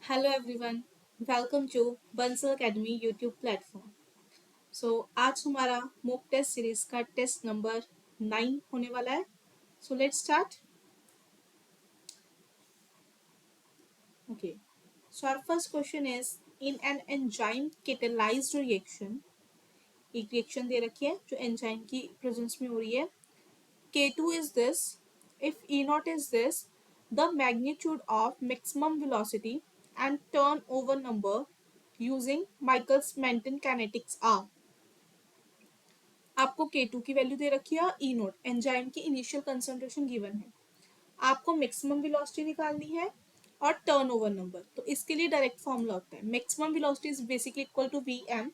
Hello everyone, welcome to Bansal academy YouTube platform. आज हमारा mock test series का test number 9 होने वाला है। Let's start. Okay, so our first question is in an enzyme catalysed reaction. एक reaction दे रखी है जो एंजाइम की प्रेजेंस में हो रही है। K2 is this, if E naught is this, the magnitude of maximum velocity and turnover number using Michaels-Menten kinetics are। आपको K2 की वैल्यू दे रखी है, E नोट एंजाइम की इनिशियल कंसंट्रेशन गिवन है, आपको मैक्सिमम वेलोसिटी निकालनी है और टर्नओवर नंबर। तो इसके लिए डायरेक्ट फॉर्मूला होता है, maximum velocity is basically equal to Vm।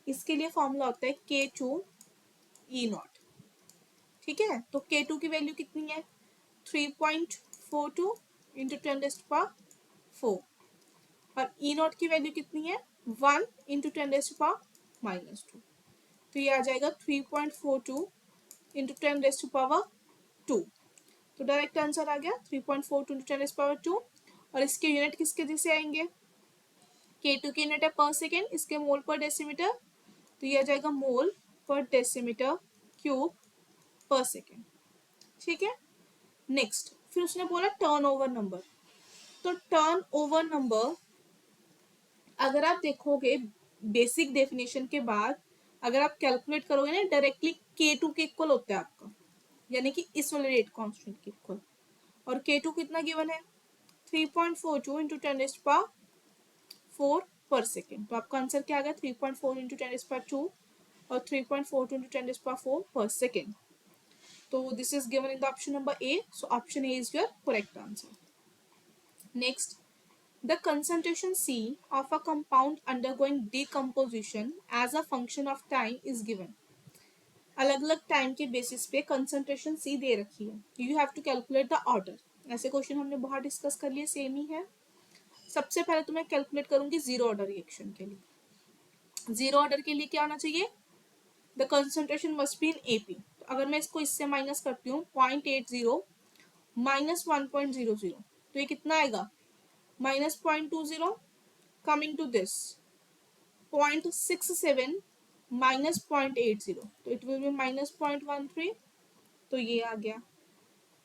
इसके लिए फॉर्मूला होता है K2 E नॉट। ठीक है, तो K2 की वैल्यू कितनी है 3.42 इंटू 10⁻⁴। और ई नॉट की वैल्यू कितनी है 1 इंटू 10⁻⁻²। तो ये आ जाएगा 3.42 इंटू 10⁻²। तो डायरेक्ट आंसर आ गया 3.42 इंटू 10⁻²। और इसके यूनिट किसके जैसे आएंगे, K2 की यूनिट है पर सेकेंड, इसके मोल पर डेसीमीटर। तो ये आ जाएगा मोल पर डेसीमीटर क्यूब पर सेकेंड। ठीक है, नेक्स्ट फिर उसने बोला टर्न ओवर नंबर। तो टर्न ओवर नंबर अगर आप देखोगे बेसिक डेफिनेशन के बाद, अगर आप कैलकुलेट करोगे ना डायरेक्टली K2 के इक्वल होता है आपका, यानी कि इस वाले रेट कांस्टेंट के इक्वल। और K2 कितना गिवन है 3.42 इंटू 10⁻⁴ पर सेकेंड। तो आपका आंसर क्या आ गया 3.4 इंटू 10⁻² और 3.42 इंटू 10⁻⁴ पर सेकेंड। तो this is given in the option number A. So option A is your correct answer. Next, the concentration C of a compound undergoing decomposition as a function of time is given। अलग अलग time के basis पे concentration C दे रखी है, you have to calculate the order. ऐसे question हमने बहुत डिस्कस कर लिए, सेम ही है। सबसे पहले तो मैं कैलकुलेट करूंगी जीरो ऑर्डर रिएक्शन के लिए। जीरो ऑर्डर के लिए क्या होना चाहिए, the concentration must be in AP। तो अगर मैं इसको इससे माइनस करती हूँ 0.80 माइनस 1.00, तो ये कितना आएगा -0.20। coming to this 0.67 minus 0.80, तो इट विल बी -0.13। तो ये आ गया।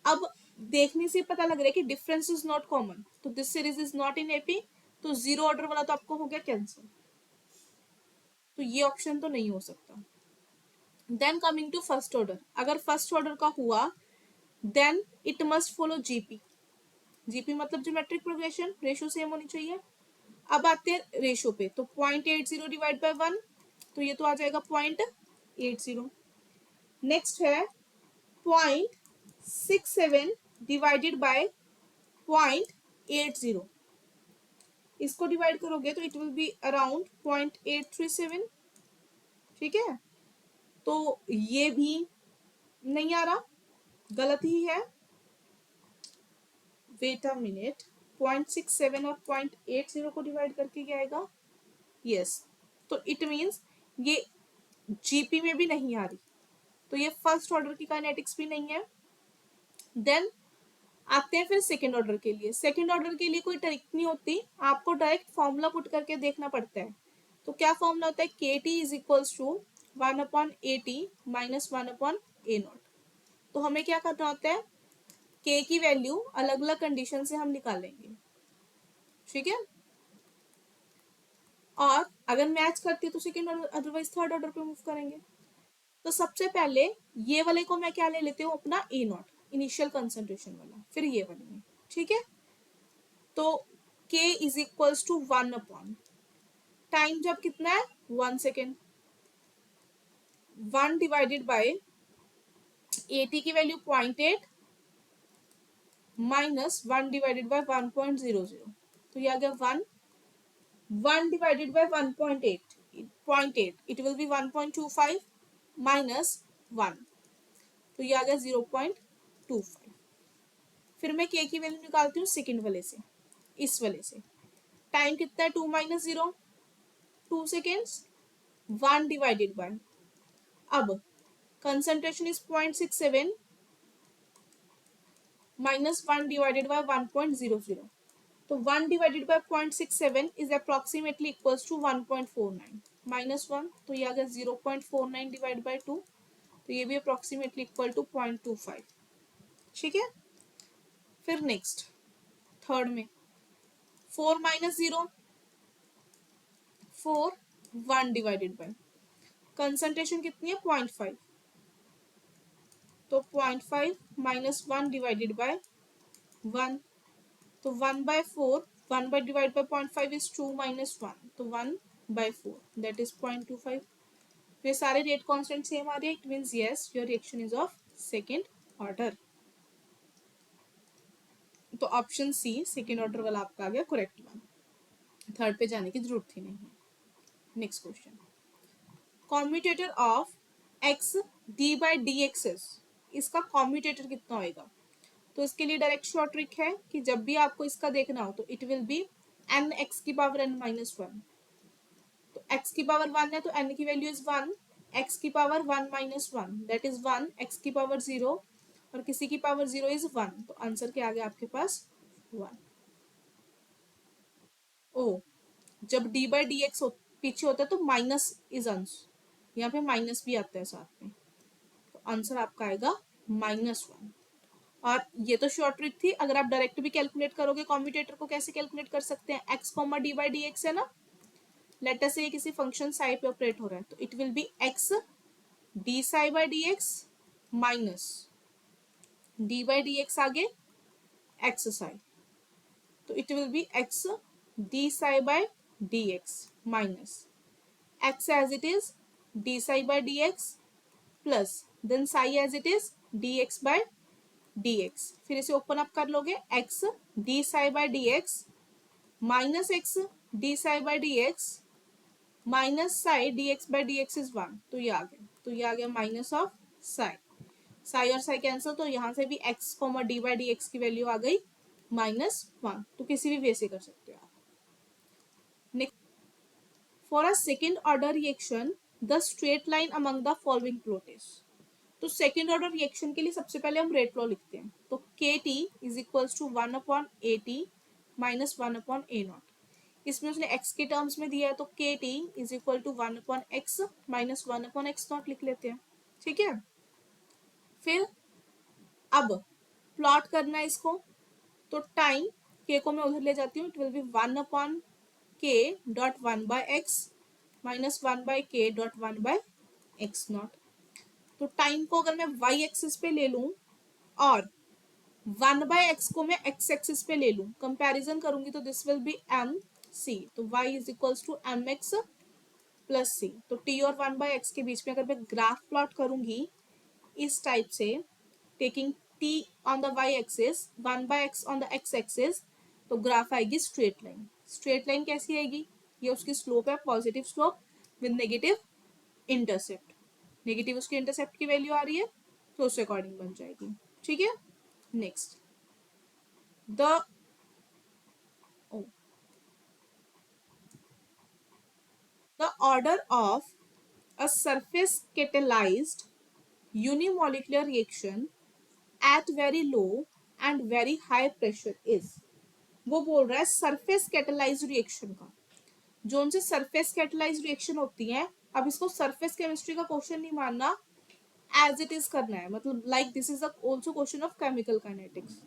अब देखने से पता लग रहा है कि डिफरेंस इज नॉट कॉमन, तो this series is not in AP। तो जीरो ऑर्डर वाला तो आपको हो गया कैंसिल, तो ये ऑप्शन तो नहीं हो सकता। Then coming to first order, अगर फर्स्ट ऑर्डर का हुआ then it must follow GP। GP मतलब ज्योमेट्रिक प्रोग्रेशन, रेशियो सेम होनी चाहिए। अब आते हैं रेशो पे, तो 0.80 डिवाइड बाय 1, तो ये तो आ जाएगा 0.80। नेक्स्ट है 0.67 डिवाइडेड बाय 0.80, इसको डिवाइड करोगे तो इट विल बी अराउंड 0.837। ठीक है, तो ये भी नहीं आ रहा, गलत ही है। वेट अ मिनट, 0.67 और 0.80 को डिवाइड करके क्या आएगा, यस। तो इट मीन्स ये GP में भी नहीं आ रही, तो ये फर्स्ट ऑर्डर की काइनेटिक्स भी नहीं है। देन आते हैं फिर सेकेंड ऑर्डर के लिए। सेकेंड ऑर्डर के लिए कोई ट्रिक नहीं होती, आपको डायरेक्ट फॉर्मूला पुट करके देखना पड़ता है। तो क्या फॉर्मूला होता है, KT is equals to 1/AT minus 1/A0। तो हमें क्या करना होता है, K की वैल्यू अलग अलग कंडीशन से हम निकालेंगे। ठीक है, और अगर मैच करती है तो second order, otherwise third order पे मूव करेंगे। तो सबसे पहले ये वाले को मैं क्या ले लेती हूँ अपना A0 इनिशियल कंसंट्रेशन वाला, फिर ये वाले में। ठीक है, तो K is equals to 1/, time जब कितना है 1 सेकेंड, 1 डिवाइडेड बाय AT की वैल्यू 0.8 माइनस 1 डिवाइडेड बाय 1.00, तो ये आ गया 1। 1 divided by 1.8 0.8, it will be 1.25 minus 1, तो ये आ गया 0.25। फिर मैं K की वैल्यू निकालती हूँ सेकेंड वाले से, इस वाले से। टाइम कितना है 2 माइनस 0, 2 सेकेंड्स। 1 डिवाइडेड बाय, अब concentration is 0.67 minus 1 divided by 1.00, तो 1 divided by 0.67 is approximately equals to 1.49 minus 1, तो ये आ गया 0.49 डिवाइड बाय 2, तो ये भी अप्रोक्सीमेटली इक्वल टू 0.25। ठीक है, फिर नेक्स्ट थर्ड में 4 माइनस 0, 4, 1 डिवाइडेड बाय कंसंट्रेशन कितनी है 0.5, तो 0.5 माइनस 1 डिवाइडेड बाय 1, तो 1/4, 1 by divide by 0.5 is 2 minus 1, तो 1/4 दैट इज 0.25। ये सारे रेट कांस्टेंट सेम आ रहे हैं, it means yes your reaction is of second order. तो ऑप्शन सी सेकंड ऑर्डर वाला आपका आ गया करेक्ट वन, थर्ड पे जाने की जरूरत ही नहीं है। Next question, commutator of x d by D x, इसका कॉम्यूटेटर कितना होएगा? तो इसके लिए डायरेक्ट शॉर्ट ट्रिक है कि जब भी आपको इसका देखना हो तो it will be N X की पावर n माइनस 1, तो x की पावर 1 है तो n की वैल्यू इज 1, x की power 1 minus 1 that is 1, x की पावर 0 और किसी की पावर 0 इज 1, तो आंसर क्या आ गया आपके पास 1। ओ, जब d बाई डी एक्स पीछे होता है तो माइनस इज अंश, यहाँ पे माइनस भी आता है साथ में, तो आंसर आपका आएगा -1। और ये तो शॉर्ट ट्रिक थी, अगर आप डायरेक्ट भी कैलकुलेट करोगे कॉम्यूटेटर को कैसे कैलकुलेट कर सकते हैं, x comma D by D x है ना, लेटर से ये किसी फंक्शन साई पे ऑपरेट हो रहा है तो it will be x D psi by D X minus D by D X आगे x साई, तो it will be x D psi by D X minus x as it is D psi by D X plus then psi as it is D X by D X, फिर इसे open up कर लोगे x D psi by D X minus X D psi by D X minus psi D X by D x is 1, तो ये आ गया, तो ये आ गया माइनस ऑफ साई, साई और साई कैंसिल, तो यहाँ से भी x comma D by D x की वैल्यू आ गई -1, तो किसी भी वे से कर सकते हो आप। Next, for a second order reaction the straight line among the following plot is, तो सेकेंड ऑर्डर रिएक्शन के लिए सबसे पहले हम रेट लॉ लिखते हैं, तो K T is equals to 1/a t minus 1/a0, इसमें उसने x के टर्म्स में दिया है तो K T is equal to 1/x minus 1/x0 लिख लेते हैं। ठीक है, फिर अब प्लॉट करना है इसको, तो टाइम के को मैं उधर ले जाती हूँ, it will B 1/k.1/x minus 1/k.1/x0, तो टाइम को अगर मैं y एक्सिस पे ले लूं और 1/x को मैं x एक्सिस पे ले लूं, कंपैरिजन करूंगी तो this will be m c, तो y is equals to mx plus c, तो t और 1/x के बीच में अगर मैं ग्राफ प्लॉट करूंगी इस टाइप से, taking t on the y axis 1/x on the x axis, तो ग्राफ आएगी स्ट्रेट लाइन। स्ट्रेट लाइन कैसी आएगी, ये उसकी स्लोप है positive slope with negative intercept, negative उसकी इंटरसेप्ट की वैल्यू आ रही है तो उसके अकॉर्डिंग बन जाएगी। ठीक है, next the order of a surface catalyzed unimolecular reaction at very low and very high pressure is, वो बोल रहा है सरफेस कैटेलाइज्ड रिएक्शन का, जो उनसे सरफेस कैटेलाइज्ड रिएक्शन होती है, अब इसको सरफेस केमिस्ट्री का क्वेश्चन नहीं मानना, एज इट इज करना है, मतलब like this is also question of chemical kinetics.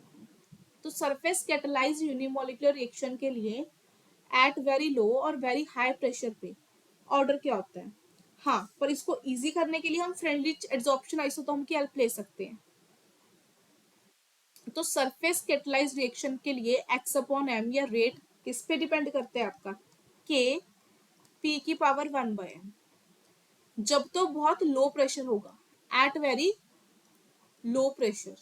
तो सरफेस कैटेलाइज्ड यूनिमोलिकुलर रिएक्शन के लिए एट वेरी लो और वेरी हाई प्रेशर पे ऑर्डर क्या होता है, हाँ, पर इसको इजी करने के लिए हम फ्रेंडली एड्सॉर्प्शन आइसोटोम की हेल्प ले सकते हैं। तो सरफेस कैटेलाइज्ड रिएक्शन के लिए x अपॉन m या रेट किस पे डिपेंड करते हैं आपका, k p की पावर 1/m, जब तो बहुत लो प्रेशर होगा, एट वेरी लो प्रेशर,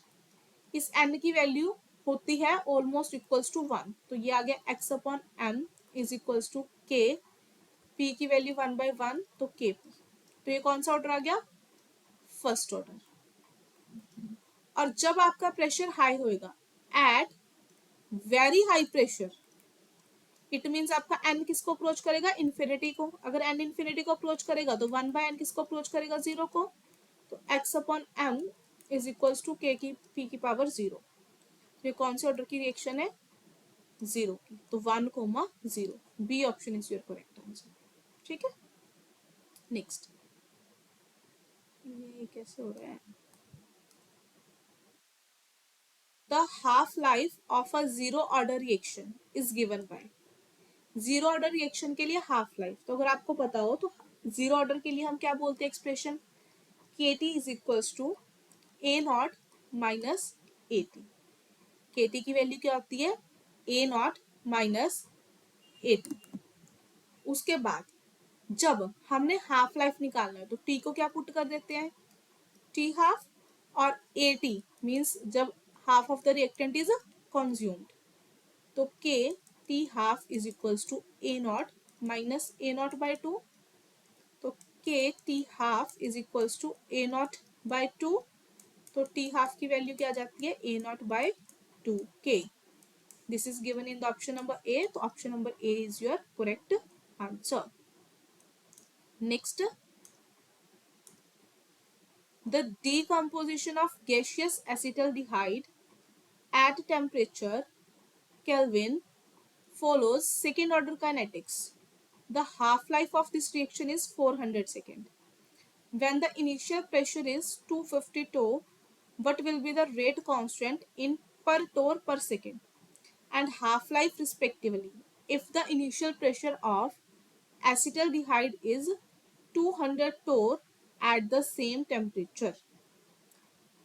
इस n की वैल्यू होती है ऑलमोस्ट इक्वल्स टू 1, तो ये आ गया x upon m is equals to k, p की वैल्यू 1/1 तो kp, तो ये कौन सा ऑर्डर आ गया, फर्स्ट ऑर्डर। और जब आपका प्रेशर हाई होएगा at very high pressure, it means आपका n किसको अप्रोच करेगा, इन्फिनिटी को, अगर n इन्फिनिटी को अप्रोच करेगा तो 1/n किसको अप्रोच करेगा, 0 को, तो x upon m is equals to k की p की पावर 0, ये कौन से ऑर्डर की रिएक्शन है, 0 की, तो 1,0, B option is your correct answer. ठीक है, नेक्स्ट। ये कैसे हो रहा है? The half life of a zero order reaction is given by. Zero order reaction के लिए हाफ लाइफ, तो अगर आपको पता हो तो जीरो ऑर्डर के लिए हम क्या बोलते हैं expression, K T is equals to A not minus A T. K T की वैल्यू क्या होती है, A not minus A T. उसके बाद जब हमने हाफ लाइफ निकालना है तो टी को क्या पुट कर देते हैं, टी हाफ, और ए टी मीन्स जब half of the reactant is consumed, तो K T half is equals to A not minus A naught by two. तो K T half is equals to A naught by two, तो T half की value क्या आ जाती है, A naught by two के। This is given in the option number A, तो option number A is your correct answer. Next, the decomposition of gaseous acetaldehyde at temperature Kelvin follows second order kinetics. The half-life of this reaction is 400 seconds. When the initial pressure is 250 torr, what will be the rate constant in per torr per second and half-life respectively if the initial pressure of acetaldehyde is 200 torr at the same temperature?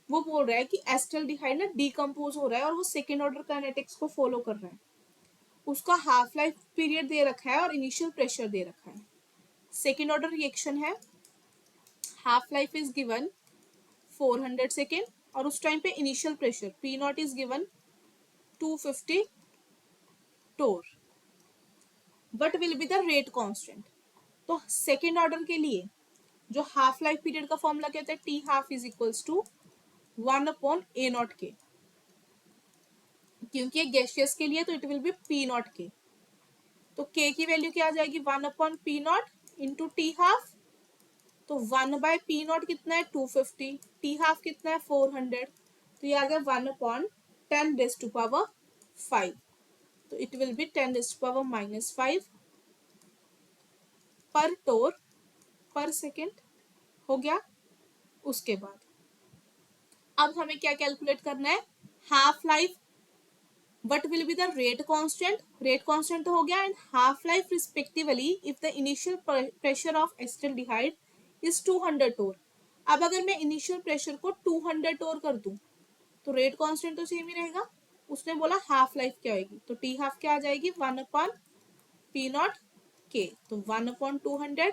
वो बोल रहा है कि acetaldehyde ना decompose हो रहा है और वो सेकेंड ऑर्डर काइनेटिक्स को फॉलो कर रहा है। उसका हाफ लाइफ पीरियड दे रखा है और इनिशियल प्रेशर दे रखा है। सेकेंड ऑर्डर रिएक्शन है, half life is given 400 second और उस टाइम पे initial pressure P not is given 250 torr. What will be the rate constant? तो सेकेंड ऑर्डर के लिए जो हाफ लाइफ पीरियड का फॉर्मूला कहते हैं, T half is equals to 1/a0 K, क्योंकि गैसियस के लिए तो it will be P not K. तो के की वैल्यू क्या आ जाएगी, 1/p0 इंटू टी हाफ। तो 1/p0 कितना है, 250, टी हाफ कितना है 400, तो ये आ गया 1/10⁻⁵। तो इट विल बी 10⁻⁻5 पर टोर पर सेकेंड। हो गया। उसके बाद अब हमें क्या कैलकुलेट करना है, half life, what will be the rate constant? Rate constant तो हो गया, and half life respectively if the initial pressure of acetaldehyde is 200 torr। अब अगर मैं इनिशियल प्रेशर को 200 टोर कर दूं तो रेट कांस्टेंट तो सेम ही रहेगा। उसने बोला हाफ लाइफ क्या होगी, तो टी हाफ क्या आ जाएगी, 1/p0 के, तो 1/200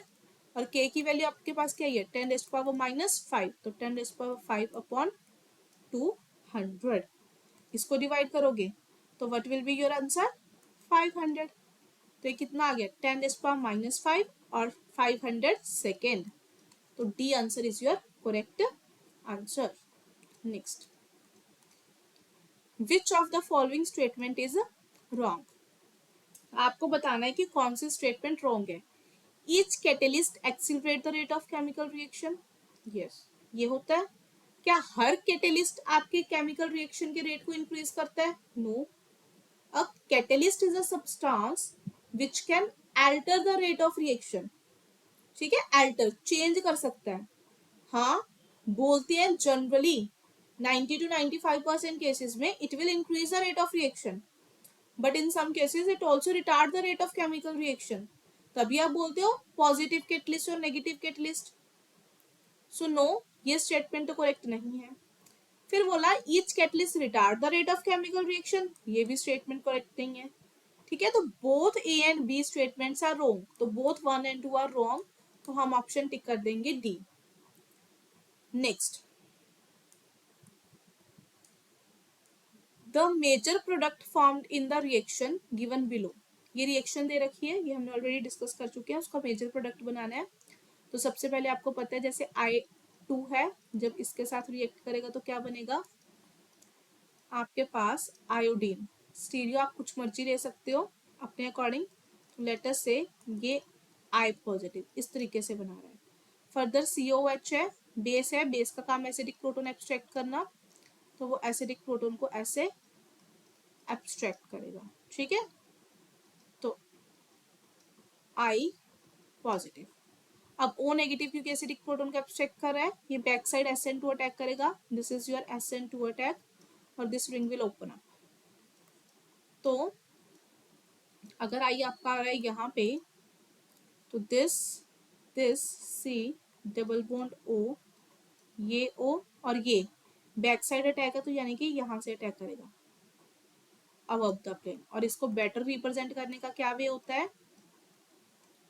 और के की वैल्यू आपके पास क्या है, 10⁻⁻5, तो 10⁻5/200। इसको डिवाइड करोगे तो what will be your answer, 500। तो ये कितना आ गया, 10⁻⁻5 और 500 सेकेंड। तो D answer is your correct answer. Next, which of the following statement is wrong? आपको बताना है कि कौन सी स्टेटमेंट रॉन्ग है। Each catalyst accelerate the rate of chemical reaction, yes ये होता है। क्या हर कैटेलिस्ट आपके केमिकल रिएक्शन के रेट को इंक्रीज करता है, no. A catalyst is a substance which can alter the rate of reaction। ठीक है, alter change कर सकता है। हाँ, बोलते हैं जनरली 90 to 95% केसेस में it will increase the rate of reaction, but in some cases it also retard the rate of chemical reaction। तभी आप बोलते हो पॉजिटिव कैटलिस्ट और नेगेटिव कैटलिस्ट। सो नो, ये स्टेटमेंट तो करेक्ट नहीं है। फिर बोला each catalyst retard the rate of chemical reaction, ये भी स्टेटमेंट करेक्ट नहीं है। ठीक है, तो both A and B statements are wrong, तो बोथ 1 and 2 आर रॉन्ग, तो हम ऑप्शन टिक कर देंगे D. Next, the major product formed in the reaction given below. ये रिएक्शन दे रखी है, ये हमने ऑलरेडी डिस्कस कर चुके हैं, उसका मेजर प्रोडक्ट बनाना है। तो सबसे पहले आपको पता है जैसे I2 है, जब इसके साथ रिएक्ट करेगा तो क्या बनेगा, आपके पास आयोडीन, स्टीरियो आप कुछ मर्जी ले सकते हो अपने अकॉर्डिंग। लेटर से ये I पॉजिटिव इस तरीके से बना रहा है। फर्दर COH है, बेस है, बेस का काम एसिडिक प्रोटोन एब्स्ट्रैक्ट करना, तो वो एसिडिक प्रोटोन को ऐसे एब्स्ट्रैक्ट करेगा। ठीक है, तो आई पॉजिटिव। अब ओ नेगेटिव क्योंकि एसिडिक प्रोटोन का अटैक कर रहा है, ये बैक साइड SN2 अटैक करेगा, this is your SN2 attack, और this ring will open up. तो अगर आई आपका आ रहा है यहाँ पे, तो this C double bond O, ये ओ और ये बैक साइड अटैक है, तो यानी कि यहाँ से अटैक करेगा अबव द प्लेन। और इसको बेटर रिप्रेजेंट करने का क्या वे होता है,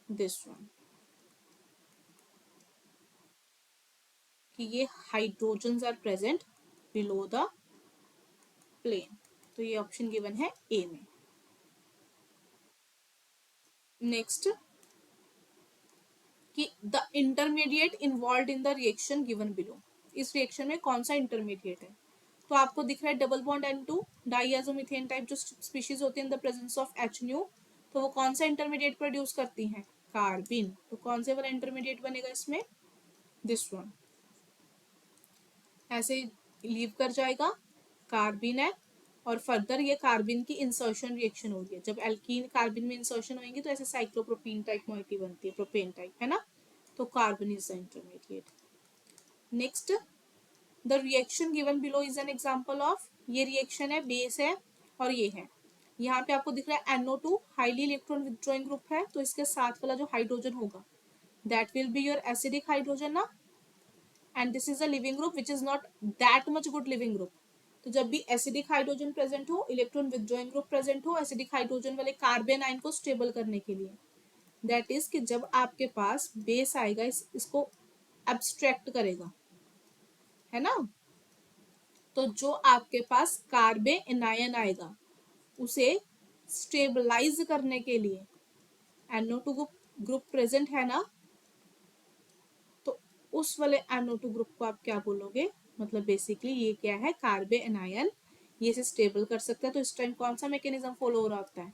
दिस वन, कि ये hydrogens are present below the plane. तो ये ऑप्शन गिवन है ए में। नेक्स्ट, कि the intermediate involved in the reaction given below, इस रिएक्शन में कौन सा इंटरमीडिएट है। तो आपको दिख रहा है डबल बॉन्ड N2 डाइएजोमीथेन टाइप जो स्पीशीज होती है इन द प्रेजेंस ऑफ H, तो वो कौन सा इंटरमीडिएट प्रोड्यूस करती हैं, कार्बिन। तो कौन से वाला इंटरमीडिएट बनेगा इसमें, दिस वन, ऐसे लीव कर जाएगा, कार्बिन है, और फर्दर ये कार्बिन की इंसर्शन रिएक्शन हो रही है। जब एल्कीन कार्बिन में इंसर्शन होंगी तो ऐसे साइक्लोप्रोपीन टाइप मॉलिक्यूल बनती है, प्रोपेन टाइप, है ना। तो carbon is the intermediate. Next, the reaction given below is an example of, ये रिएक्शन है, बेस है और ये है। यहाँ पे आपको दिख रहा है NO2 highly electron withdrawing group है, तो इसके साथ वाला जो हाइड्रोजन होगा that will be your acidic hydrogen ना, and this is a leaving group which is not that much good leaving group. तो जब भी एसिडिक हाइड्रोजन प्रेजेंट हो, इलेक्ट्रॉन विथड्रॉइंग ग्रुप प्रेजेंट हो एसिडिक हाइड्रोजन वाले कार्बन आयन को stable करने के लिए, दैट इज कि जब आपके पास बेस आएगा इसको एब्स्ट्रैक्ट करेगा, है ना। तो जो आपके पास कार्बे एनायन आएगा उसे स्टेबलाइज करने के लिए, NO2 ग्रुप प्रेजेंट है ना, तो उस वाले NO2 ग्रुप को आप क्या बोलोगे, मतलब बेसिकली ये क्या है, कार्बे एनायन, ये इसे स्टेबल कर सकता है। तो इस टाइम कौन सा मैकेनिज्म फॉलो हो रहा होता है,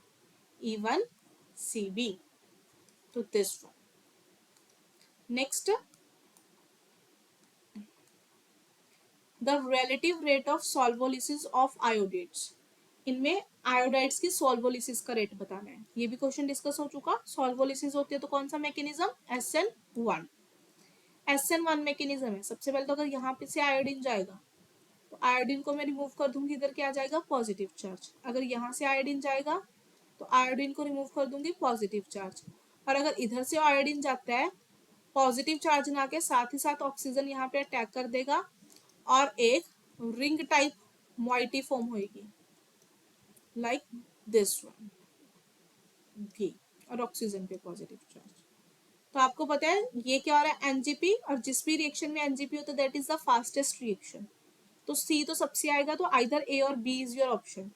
E1CB, तो this one. Next, the relative rate of solvolysis of iodates, इनमें आयोडाइड्स की सॉल्वोलिसिस का रेट बताना है। ये भी क्वेश्चन डिस्कस हो चुका। सॉल्वोलिसिस होती है तो कौन सा मैकेनिज्म, SN1। SN1 मैकेनिज्म है। सबसे पहले तो अगर यहाँ पे से आयोडीन जाएगा तो आयोडीन को मैं रिमूव कर दूंगी, इधर क्या आ जाएगा, पॉजिटिव चार्ज। अगर यहाँ से आयोडीन जाएगा तो आयोडीन को रिमूव कर दूंगी, पॉजिटिव चार्ज। और अगर इधर से आयोडीन जाता है, पॉजिटिव चार्ज ना के साथ ही साथ ऑक्सीजन यहाँ पे अटैक कर देगा और एक रिंग टाइप मॉइटी फॉर्म होगी, लाइक दिस वन भी, और ऑक्सीजन पे पॉजिटिव चार्ज। तो आपको पता है ये क्या हो रहा है, एनजीपी, और जिस भी रिएक्शन में एनजीपी होता है that is the fastest reaction. तो सी तो सबसे आएगा, तो आइदर ए और बी इज योर ऑप्शन।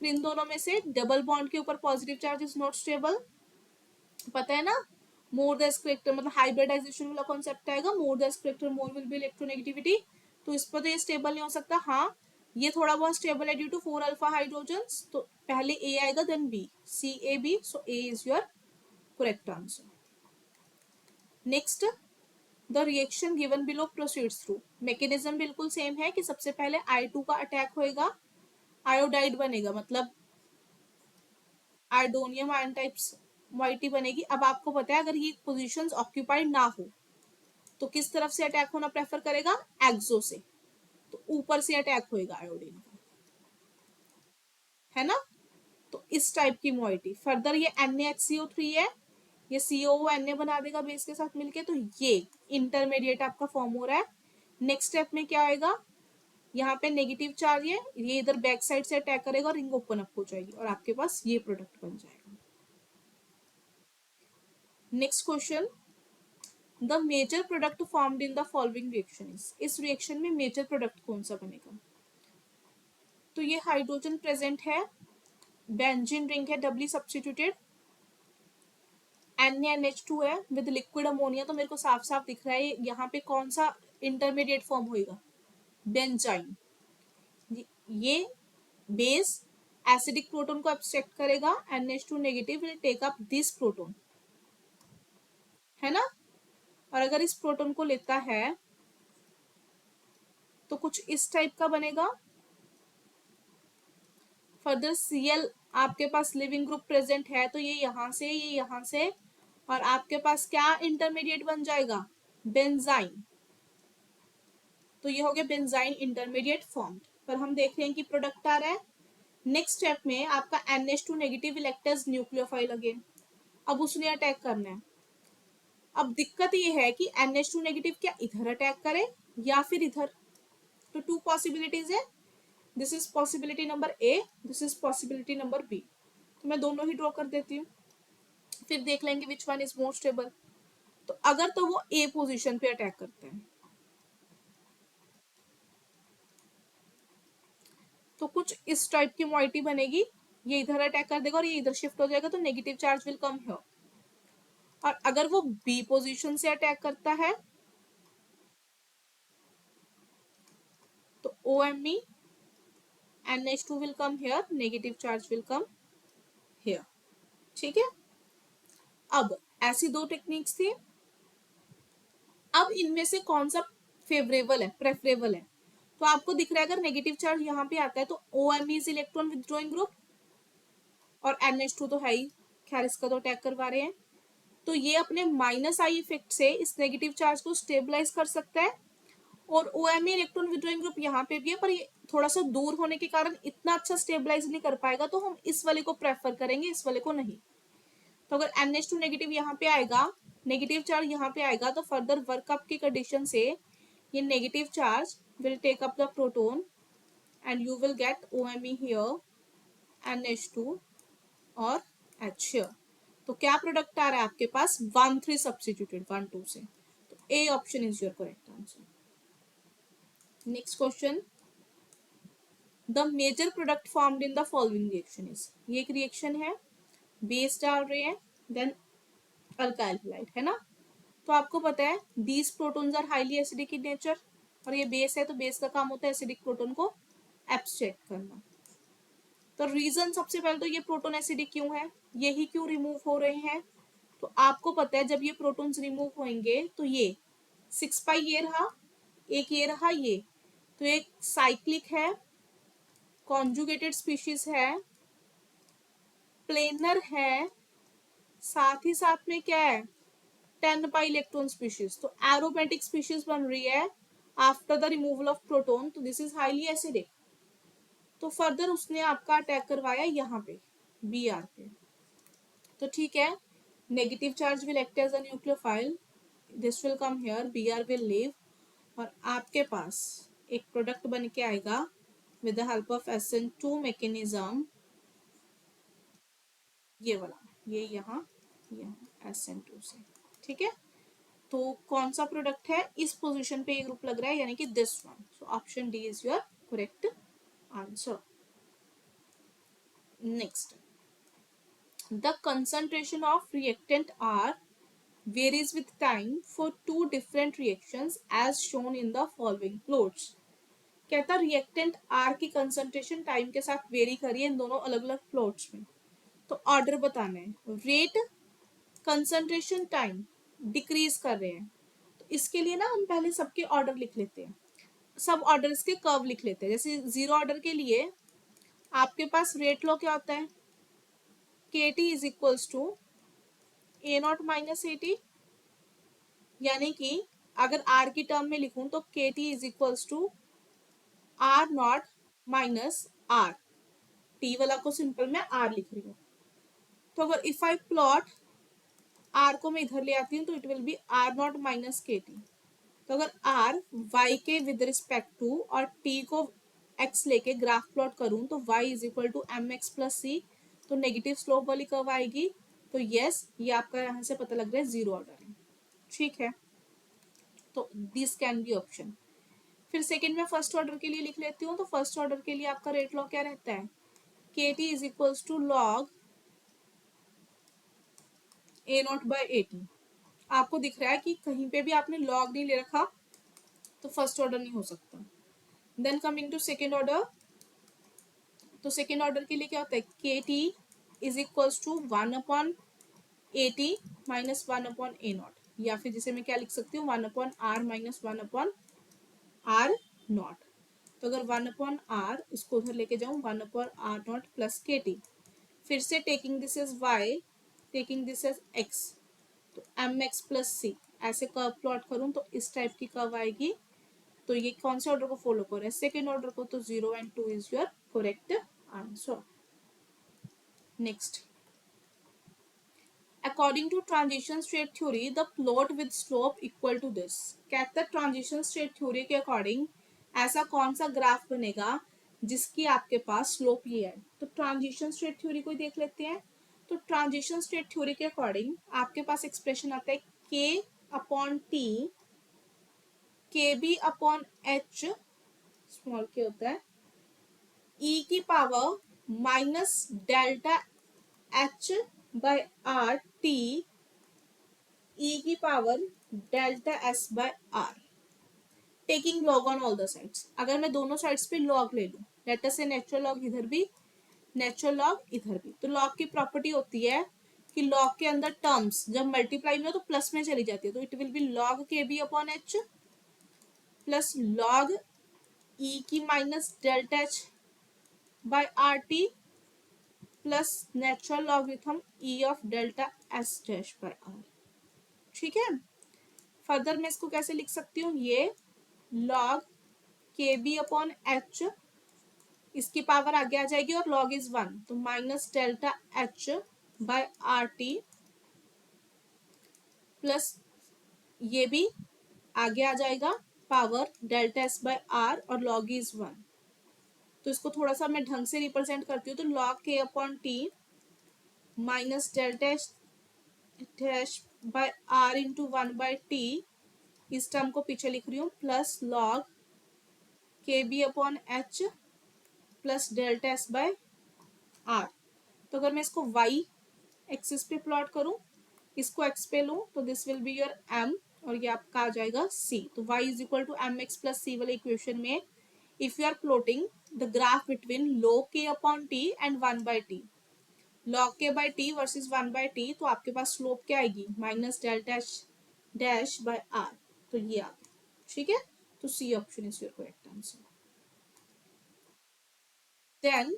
फिर इन दोनों में से डबल बॉन्ड के ऊपर positive charge is not stable, पता है ना। मोर द करेक्टर, मतलब हाइब्रिडाइजेशन वाला कॉन्सेप्ट आएगा, more the character more will be electronegativity. तो इस पर तो ये स्टेबल नहीं हो सकता। हाँ, ये थोड़ा बहुत स्टेबल है ड्यू टू 4 अल्फा हाइड्रोजन्स। तो पहले ए आएगा then B, CAB, so A is your correct answer. Next, the reaction given below proceeds through, mechanism बिल्कुल सेम है कि सबसे पहले I2 का अटैक होएगा, आयोडाइड बनेगा, मतलब आयोडोनियम आयन टाइप्स मॉइटी बनेगी। अब आपको पता है अगर ये पोजीशंस ऑक्यूपाइड ना हो तो किस तरफ से अटैक होना प्रेफर करेगा, एक्सो से। तो ऊपर से अटैक होएगा आयोडीन का, है ना। तो इस टाइप की मॉइटी। फर्दर ये NaHCO3 है, ये COO Na बना देगा बेस के साथ मिलके, तो ये इंटरमीडिएट आपका फॉर्म हो रहा है। नेक्स्ट स्टेप में क्या आएगा, यहाँ पे नेगेटिव चार्ज है, ये इधर बैक साइड से अटैक करेगा और रिंग ओपन अप हो जाएगी और आपके पास ये प्रोडक्ट बन जाएगा। Next question, the major product formed in the following reaction is, इस रिएक्शन में मेजर प्रोडक्ट कौन सा बनेगा। तो ये हाइड्रोजन प्रेजेंट है, बेंजीन रिंग है डबली सब्स्टिट्यूटेड, NaNH2 है विद लिक्विड अमोनिया। तो मेरे को साफ साफ दिख रहा है यहाँ पे कौन सा इंटरमीडिएट फॉर्म होएगा, बेंजाइन। ये बेस एसिडिक प्रोटोन को एब्स्ट्रैक्ट करेगा, NH2 negative will take up this proton, है ना। और अगर इस प्रोटोन को लेता है तो कुछ इस टाइप का बनेगा, फर्दर Cl आपके पास लिविंग ग्रुप प्रेजेंट है तो ये यहाँ से और आपके पास क्या इंटरमीडिएट बन जाएगा, बेंजाइन। तो ये हो गया बेंजाइन इंटरमीडिएट फॉर्म। पर हम देख रहे हैं कि प्रोडक्ट आ रहा है। नेक्स्ट स्टेप में आपका NH2 negative will act as nucleophile again. अब उसने अटैक करना है। अब दिक्कत ये है कि NH2 नेगेटिव क्या इधर अटैक करे या फिर इधर। तो टू पॉसिबिलिटीज है, this is possibility number A, this is possibility number B. तो मैं दोनों ही ड्रॉ कर देती हूँ, फिर देख लेंगे which one is more stable. तो अगर तो वो ए पोजीशन पे अटैक करते हैं तो कुछ इस टाइप की मोइटी बनेगी, ये इधर अटैक कर देगा और ये इधर शिफ्ट हो जाएगा, तो negative charge will come here. और अगर वो बी पोजीशन से अटैक करता है तो OMe NH2 will come here, negative charge will come here। ठीक है। अब ऐसी दो टेक्निक्स थी। अब इनमें से कौन सा फेवरेबल है, प्रेफरेबल है। तो आपको दिख रहा है अगर नेगेटिव चार्ज यहाँ पे आता है तो OMe is electron withdrawing group और NH2 तो है ही, खैर इसका तो अटैक करवा रहे हैं। तो ये अपने माइनस आई इफेक्ट से इस नेगेटिव चार्ज को स्टेबलाइज कर सकता है। और OMe इलेक्ट्रॉन विथड्रॉइंग ग्रुप यहाँ पे भी है, पर ये थोड़ा सा दूर होने के कारण इतना अच्छा स्टेबलाइज नहीं कर पाएगा, तो हम इस वाले को प्रेफर करेंगे, इस वाले को नहीं। तो अगर NH2 नेगेटिव यहाँ पे आएगा, नेगेटिव चार्ज यहाँ पे आएगा, तो फर्दर वर्कअप की कंडीशन से ये negative charge will take up the proton and you will get OMe here, NH2 और H हियर। तो क्या प्रोडक्ट आ रहा है आपके पास, 1,3 सब्स्टिट्यूटेड 1,2 से। तो A option is your correct answer. Next question, the major product formed in the following reaction is. ये एक रिएक्शन है, बेस डाल रहे हैं, देन अल्काइल हैलाइड है ना। तो आपको पता है these protons are highly acidic in nature, और ये बेस है तो बेस का काम होता है एसिडिक प्रोटॉन को एब्स्ट्रैक्ट करना। तो रीजन सबसे पहले तो ये प्रोटॉन एसिडिक क्यों है, यही क्यों रिमूव हो रहे हैं। तो आपको पता है जब ये प्रोटॉन्स रिमूव होंगे तो ये 6 पाई ये रहा, एक ये रहा ये, तो एक साइक्लिक है, कॉन्जुगेटेड स्पीशीज है, प्लेनर है, साथ ही साथ में क्या है 10 पाई इलेक्ट्रॉन स्पीशीज। तो एरोमेटिक स्पीशीज बन रही है after the removal of proton, तो दिस इज हाईली एसिडिक। तो फर्दर उसने आपका अटैक करवाया यहाँ पे Br पे। तो ठीक है, negative charge will act as a nucleophile, this will come here, Br will leave, और आपके पास एक प्रोडक्ट बन के आएगा with the help of SN2 mechanism, ये वाला, ये यहाँ SN2 से। ठीक है। तो कौन सा प्रोडक्ट है, इस पोजीशन पे ये ग्रुप लग रहा है, यानी कि this one. So option D is your correct answer. Next, the concentration of reactant are varies with time for two different reactions as shown in the following plots। कहता रिएक्टेंट आर की concentration time के साथ very करिए इन दोनों अलग अलग plots में। तो ऑर्डर बताना है, रेट, कंसंट्रेशन, टाइम डिक्रीज कर रहे हैं। तो इसके लिए ना हम पहले सबके ऑर्डर लिख लेते हैं, सब ऑर्डर्स के कर्व लिख लेते हैं। जैसे जीरो ऑर्डर के लिए आपके पास रेट लॉ क्या होता है, KT is equals to A0 - AT, यानी कि अगर आर की टर्म में लिखूं तो KT is equals to R0 minus R, T वाला को सिंपल मैं आर लिख रही हूँ। तो अगर इफ आई प्लॉट आर को मैं इधर ले आती हूँ तो it will B R0 - KT। तो अगर आर वाई के विद रिस्पेक्ट टू और टी को एक्स लेके ग्राफ प्लॉट करूं तो y is equal to mx+c, तो नेगेटिव स्लोप वाली कर्व आएगी। तो यस, ये आपका यहाँ से पता लग रहा है जीरो ऑर्डर है। ठीक है, तो दिस कैन बी ऑप्शन। फिर सेकेंड में फर्स्ट ऑर्डर के लिए लिख लेती हूँ। तो फर्स्ट ऑर्डर के लिए आपका रेट लॉ क्या रहता है, KT is equals to log A0/AT। आपको दिख रहा है कि कहीं पे भी आपने लॉग नहीं ले रखा तो फर्स्ट ऑर्डर नहीं हो सकता। Then coming to second order, तो सेकेंड ऑर्डर के लिए क्या होता है, KT is equals to 1/AT minus 1/A0, या फिर जिसे मैं क्या लिख सकती हूँ 1/R - 1/R0। तो अगर 1/r इसको उधर लेके जाऊं 1/r0 प्लस के टी, फिर से taking this as y, taking this as x, तो एम एक्स प्लस सी, ऐसे कर्व प्लॉट करूं तो इस टाइप की कर्व आएगी। तो ये कौन से ऑर्डर को फॉलो कर रहा है, सेकेंड ऑर्डर को, तो 0 and 2 is your correct answer. Next, according to transition state theory the plot with slope equal to this. कहता है ट्रांजिशन स्टेट थ्योरी के अकॉर्डिंग ऐसा कौन सा ग्राफ बनेगा जिसकी आपके पास स्लोप ये है। तो ट्रांजिशन स्टेट थ्योरी को देख लेते हैं। तो ट्रांजिशन स्टेट थ्योरी के अकॉर्डिंग आपके पास एक्सप्रेशन आता है K upon T, K B upon H, small K होता है, ई की power minus delta H by R T, E की power delta S by R, taking log on all the sides. अगर मैं दोनों साइड्स पे लॉग ले लूं, लेट अस से नेचुरल लॉग इधर भी, नेचुरल लॉग इधर भी, तो लॉग की प्रॉपर्टी होती है कि लॉग के अंदर टर्म्स जब मल्टीप्लाई में हो तो प्लस में चली जाती है, तो it will be log K B upon H plus log E की minus delta H by R T plus natural logarithm E of delta S dash by R. ठीक है, फर्दर मैं इसको कैसे लिख सकती हूँ, ये log K B upon H, इसकी पावर आगे आ जाएगी और लॉग इज 1, तो minus delta H by R T plus ये भी आगे आ जाएगा power delta S by R और लॉग इज 1। तो इसको थोड़ा सा मैं ढंग से रिप्रेजेंट करती हूँ, तो log K upon T minus delta H dash by R into 1/t, इस टर्म को पीछे लिख रही हूँ, plus log K B upon H plus delta S by R. तो अगर मैं इसको वाई एक्सिस पे प्लॉट करूं, इसको एक्स पे लूं, तो this will be your M और ये आपका आ जाएगा सी। तो y is equal to M X plus C वाले इक्वेशन में if you are plotting the graph between log k upon T and 1/t, log k by T versus 1/t, तो आपके पास स्लोप क्या आएगी, minus delta dash by R. तो ये आ गया। ठीक है, तो C option is your correct answer. Then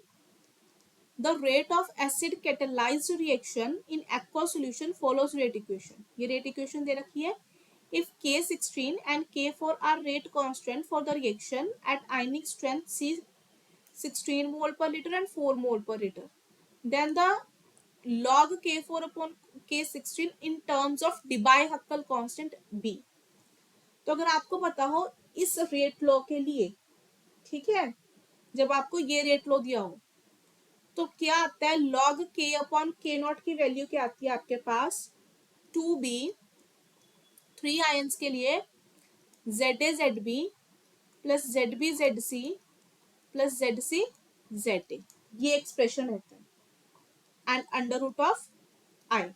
the rate of acid catalyzed reaction in aqueous solution follows rate equation। ये rate equation दे रखी है, if K16 and K4 are rate constant for the reaction at ionic strength C 16 mole per liter and 4 mole per liter, then the log K4 upon K16 in terms of Debye-Huckel constant B। तो अगर आपको पता हो इस rate law के लिए, ठीक है, जब आपको ये रेट लॉ दिया हो तो क्या आता है, log k upon k not की वैल्यू क्या आती है आपके पास, 2b 3 आयंस के लिए ZA ZB plus ZB ZC plus ZC ZA, ये एक्सप्रेशन रहता है एंड अंडर रूट ऑफ आई।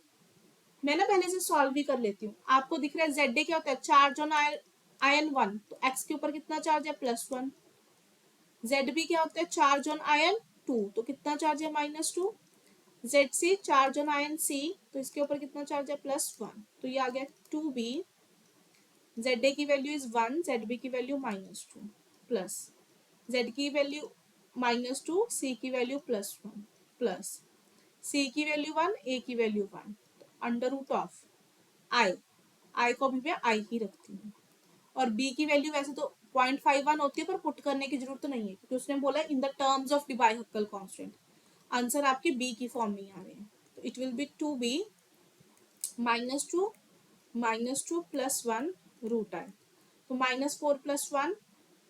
मैं ना पहले से सॉल्व भी कर लेती हूँ। आपको दिख रहा है ZA क्या होता है, चार्ज ऑन आयन 1, तो x के ऊपर कितना चार्ज है, +1। ZB क्या होता है, चार्ज ऑन आयन 2, तो कितना चार्ज है, -2। ZC charge on ion C, तो इसके ऊपर कितना चार्ज है, +1, तो ये आ गया 2b, ZA की वैल्यू इज 1, ZB की वैल्यू -2 प्लस Z की वैल्यू -2, C की वैल्यू +1 प्लस C की वैल्यू 1, A की वैल्यू 1, तो अंडर रूट ऑफ आई को भी मैं आई ही रखती हूँ। और B की वैल्यू वैसे तो 0.51 होती है, पर पुट करने की जरूरत नहीं है क्योंकि उसने बोला in the terms of Debye Huckel constant. Answer आपके बी की फॉर्म में आ रहे हैं, तो इट विल बी 2b -2 प्लस 1 रूट आई, तो -4 प्लस 1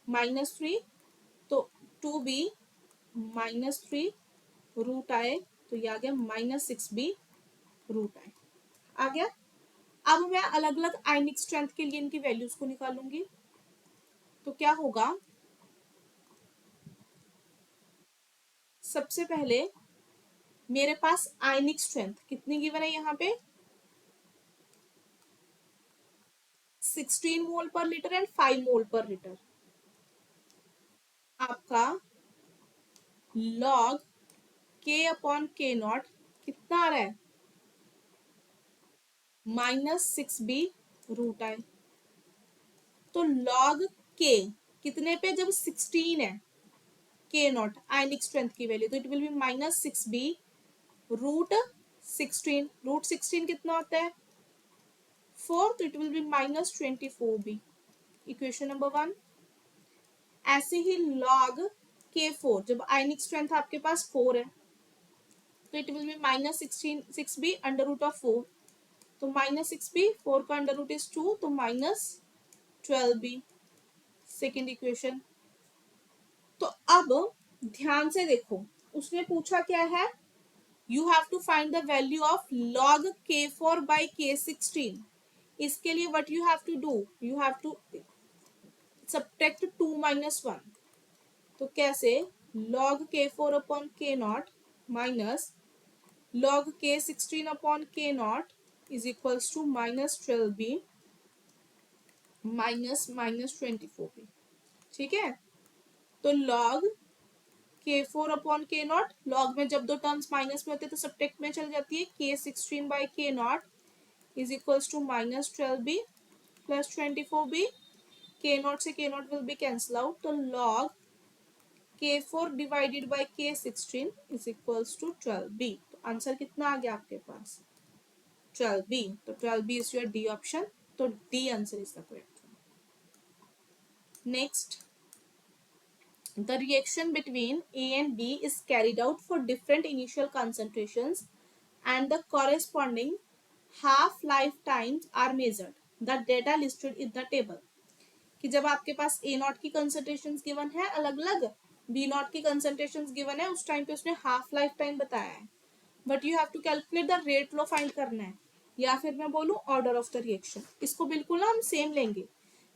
-3, तो 2b -3 रूट आई, तो ये आ गया -6b रूट आई आ गया। अब मैं अलग अलग आयनिक स्ट्रेंथ के लिए इनकी वैल्यूज को निकालूंगी, तो क्या होगा, सबसे पहले मेरे पास आयनिक स्ट्रेंथ कितनी गिवन है यहाँ पे, 16 मोल पर लीटर एंड 5 मोल पर लीटर। आपका log k अपॉन के नॉट कितना आ रहा है, -6b रूट आई। तो log k कितने पे, जब 16 है के नॉट आयनिक स्ट्रेंथ की वैल्यू, तो it will be -6b root 16। Root 16 कितना होता है 4, तो it will be -24b। Equation number 1। ऐसे ही log k4, जब आयनिक स्ट्रेंथ आपके पास 4 है तो it will be -6b under root of 4, तो -6b, 4 का अंडर रूट इज 2, तो -12b। Second equation. तो अब ध्यान से देखो, उसने पूछा क्या है, you have to find the value of log k4 by k16। इसके लिए what you have to do, you have to subtract 2 - 1। तो कैसे, log k4 upon k naught minus log k16 upon k naught is equals to -12b -24b। ठीक है, तो log k4 upon k naught, log में जब दो terms minus में होते हैं तो सब्ट्रैक्ट में चल जाती है, k16 by k naught is equals to -12b plus 24b। k naught से k naught will be cancel out, तो log k4 divided by k16 is equals to 12b। तो आंसर कितना आ गया आपके पास 12b। तो 12b is your D option, तो D answer is the correct one. Next, the reaction between A and B is carried out for different initial concentrations and the corresponding half-life times are measured. The data listed in the table. कि जब आपके पास A not की concentrations given है अलग अलग, B not की concentrations given है, उस टाइम पे उसने हाफ लाइफ टाइम बताया है, but you have to calculate the rate law find करना है, या फिर मैं बोलूं ऑर्डर ऑफ द रिएक्शन। इसको बिल्कुल ना हम सेम लेंगे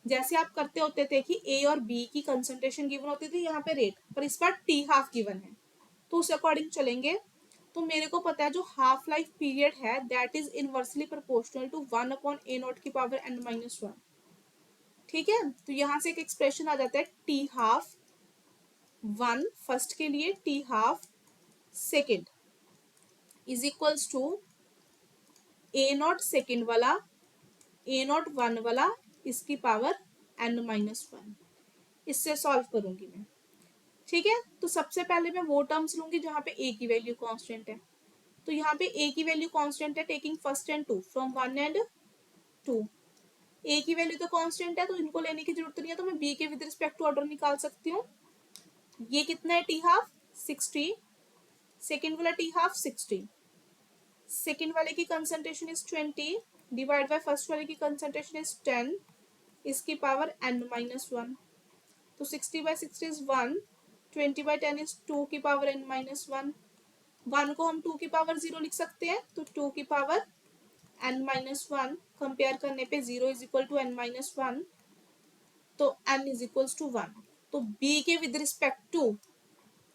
जैसे आप करते होते थे कि ए और बी की कंसंट्रेशन गिवन होती थी, यहाँ पे रेट, पर इस बार टी हाफ गिवन है तो उस अकॉर्डिंग चलेंगे। तो मेरे को पता है जो हाफ लाइफ पीरियड है that is inversely proportional to 1 upon a naught की पावर n-1। ठीक है, तो यहाँ से एक एक्सप्रेशन आ जाता है टी हाफ 1 फर्स्ट के लिए, t half second is equals to A naught second वाला, ए नॉट 1 वाला, इसकी पावर n-1। इससे सॉल्व करूंगी मैं। ठीक है, तो सबसे पहले मैं वो टर्म्स लूंगी जहां पे ए की वैल्यू कांस्टेंट है। तो यहाँ पे ए की वैल्यू कांस्टेंट है taking first and two from 1 and 2। A की वैल्यू तो कांस्टेंट है तो इनको लेने की जरूरत नहीं है, तो मैं B K with respect to order निकाल सकती हूँ। ये कितना है टी हाफ 60, सेकेंड वाला टी हाफ 60, सेकेंड वाले की concentration is 20 divide by first वाले की कंसंट्रेशन इज 10, इसकी पावर n-1। तो 60/60 इज 1, 20/10 इज 2 की पावर n-1। 1 को हम 2 की पावर 0 लिख सकते हैं, तो 2 की पावर n-1 कंपेयर करने पे 0 इज इक्वल टू n-1, तो n इज इक्वल टू 1। तो b के विद रिस्पेक्ट टू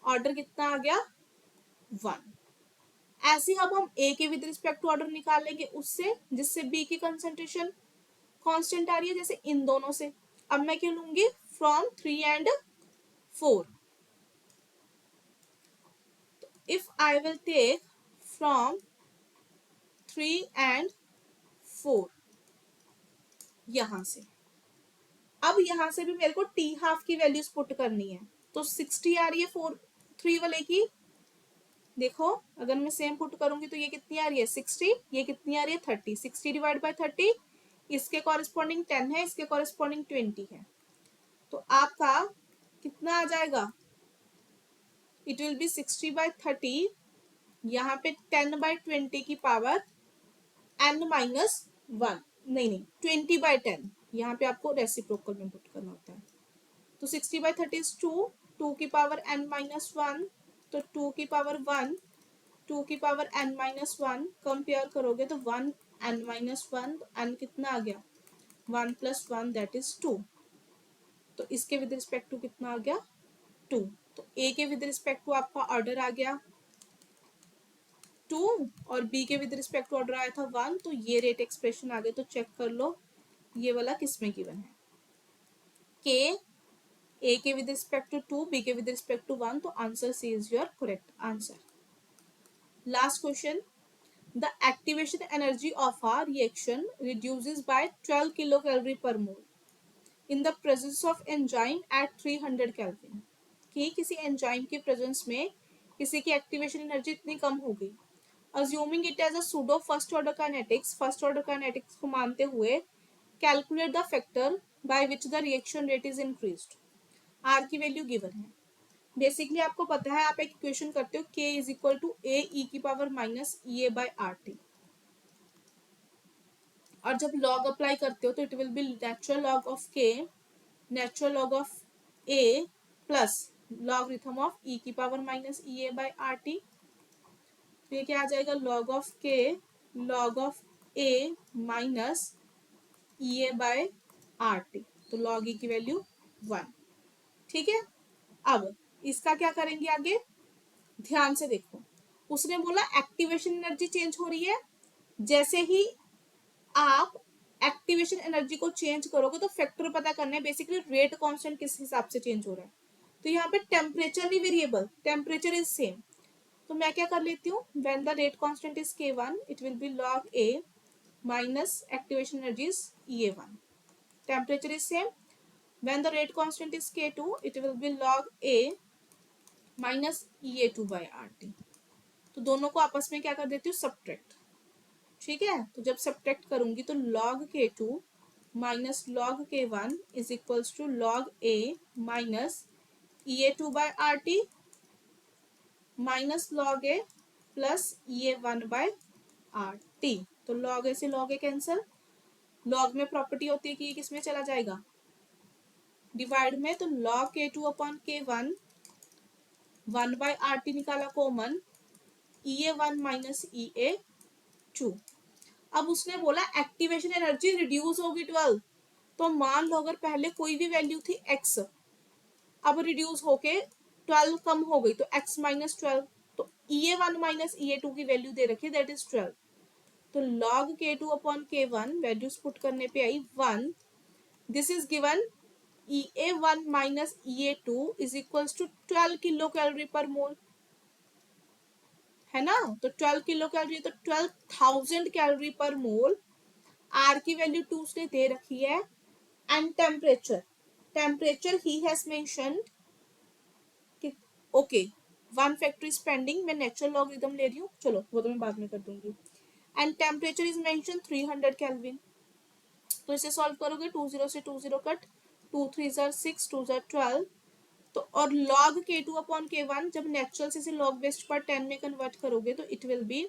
ऑर्डर कितना आ गया 1। ऐसे अब हम a के विद रिस्पेक्ट टू ऑर्डर निकाल लेंगे उससे जिससे b की कंसंट्रेशन कांस्टेंट आ रही है, जैसे इन दोनों से। अब मैं क्या लूंगी from 3 and 4। If I will take from 3 and 4 यहां से, अब यहां से भी मेरे को टी हाफ की वैल्यूज पुट करनी है, तो 60 आ रही है 3 वाले की। देखो अगर मैं सेम पुट करूंगी तो ये कितनी आ रही है 60, ये कितनी आ रही है 30। 60 डिवाइड बाय 30, इसके कॉरेस्पॉन्डिंग 10 है, इसके कॉरेस्पॉन्डिंग 20 है, तो आपका कितना आ जाएगा, इट विल बी 60/30, यहाँ पे 10/20 की पावर n-1, नहीं 20/10, यहाँ पे आपको रेसिप्रोकल में पुट करना होता है। तो 60/30 इज 2, 2 की पावर n-1, तो 2 की पावर 1, 2 की पावर n-1 कंपेयर करोगे तो 1 n-1, तो n कितना आ गया 1 + 1 दैट इज 2। तो इसके विद रिस्पेक्ट टू कितना आ गया 2। तो ए के विद रिस्पेक्ट टू आपका ऑर्डर आ गया 2 और B K with respect to order आया था 1, तो ये रेट एक्सप्रेशन आ गए। तो चेक कर लो ये वाला किसमें गिवन है, K A K with respect to 2, B K with respect to 1, तो answer C is your correct answer. Last question, the activation energy of a reaction reduces by 12 kilocalorie per mole. In the presence of enzyme at 300 kelvin, कि किसी enzyme के presence में किसी की activation energy इतनी कम हो गई। Assuming it as a pseudo first order kinetics, first order kinetics को मानते हुए calculate the factor by which the reaction rate is increased. R की वैल्यू गिवन है। बेसिकली आपको पता है, आप एक इक्वेशन करते हो k is equal to A e की power minus E A by R T, और जब लॉग अप्लाई करते हो तो it will be natural log of k, natural log of a plus logarithm of e की power minus E A by R T. तो ये क्या आ जाएगा, log of k log of a minus E A by R T, तो log e की value 1। ठीक है, अब इसका क्या करेंगे आगे, ध्यान से देखो। उसने बोला एक्टिवेशन एनर्जी चेंज हो रही है, जैसे ही आप एक्टिवेशन एनर्जी को चेंज करोगे तो फैक्टर पता करना है, बेसिकली रेट कांस्टेंट किस हिसाब से चेंज हो रहा है। तो यहाँ पे टेम्परेचर नहीं वेरिएबल, टेम्परेचर इज सेम। तो मैं क्या कर लेती हूँ, when the rate constant is k1 it will be log a minus activation energy is E1, temperature is same. When the rate constant is k2 it will be log a minus E2 by RT। तो दोनों को आपस में क्या कर देती हूँ, subtract. ठीक है, तो जब सब्ट्रैक्ट करूंगी तो log k2 minus log k1 is equals to log a minus E2 by RT minus log a plus E1 by RT। तो log a से log a कैंसिल, log में प्रॉपर्टी होती है कि ये किस में चला जाएगा, डिवाइड में। तो log k2 upon k1 1 by RT निकाला कॉमन, E1 माइनस E2। अब उसने बोला एक्टिवेशन एनर्जी रिड्यूस होगी 12, तो मान लो अगर पहले कोई भी वैल्यू थी x, अब रिड्यूस होके 12 कम हो गई, तो x माइनस 12, तो E1 माइनस E2 की वैल्यू दे रखी है, दैट इज 12। तो log k2 upon k1 values put करने पे आई 1, this is given E1 minus E2 is equals to 12 kilo calorie per mole, है ना। तो 12 किलो कैलोरी, तो 12,000 कैलोरी पर मोल। आर की वैल्यू 2 उसने दे रखी है, and temperature, temperature he has mentioned कि ओके 1 फैक्टर इज पेंडिंग, मैं नेचुरल लॉगरिथम ले रही हूँ, चलो वो तो मैं बाद में कर दूंगी। And temperature is mention 300 kelvin. तो इसे सॉल्व करोगे, 2 0 से 2 0 कट, 2 3 6 2 12। तो और log k2 अपॉन k1 जब नेचुरल से log बेस्ड पर 10 में कन्वर्ट करोगे तो इट विल बी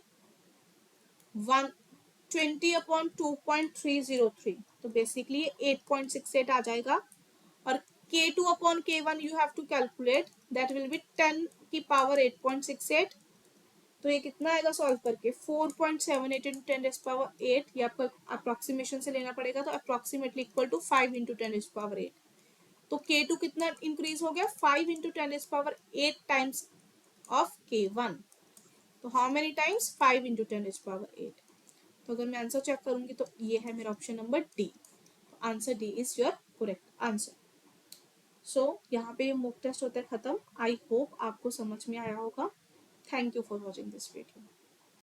120 अपॉन 2.303, तो बेसिकली 8.68 आ जाएगा। और k2 upon k1 you have to calculate, that will be 10 की पावर 8.68। तो ये कितना आएगा सॉल्व करके, 4.78 इंटू 10 रेज़ पावर 8, ये आपको अप्रोक्सीमेशन से लेना पड़ेगा, तो approximately equal to 5 into 10 raise power 8। तो k2 कितना इंक्रीज हो गया, 5 into 10 raise power 8 times of k1। तो how many times, 5 into 10 raise power 8। तो अगर मैं आंसर चेक करूंगी तो ये है मेरा ऑप्शन नंबर डी। तो answer D is your correct answer. So यहाँ पे ये मॉक टेस्ट होता है खत्म। आई होप आपको समझ में आया होगा। Thank you for watching this video.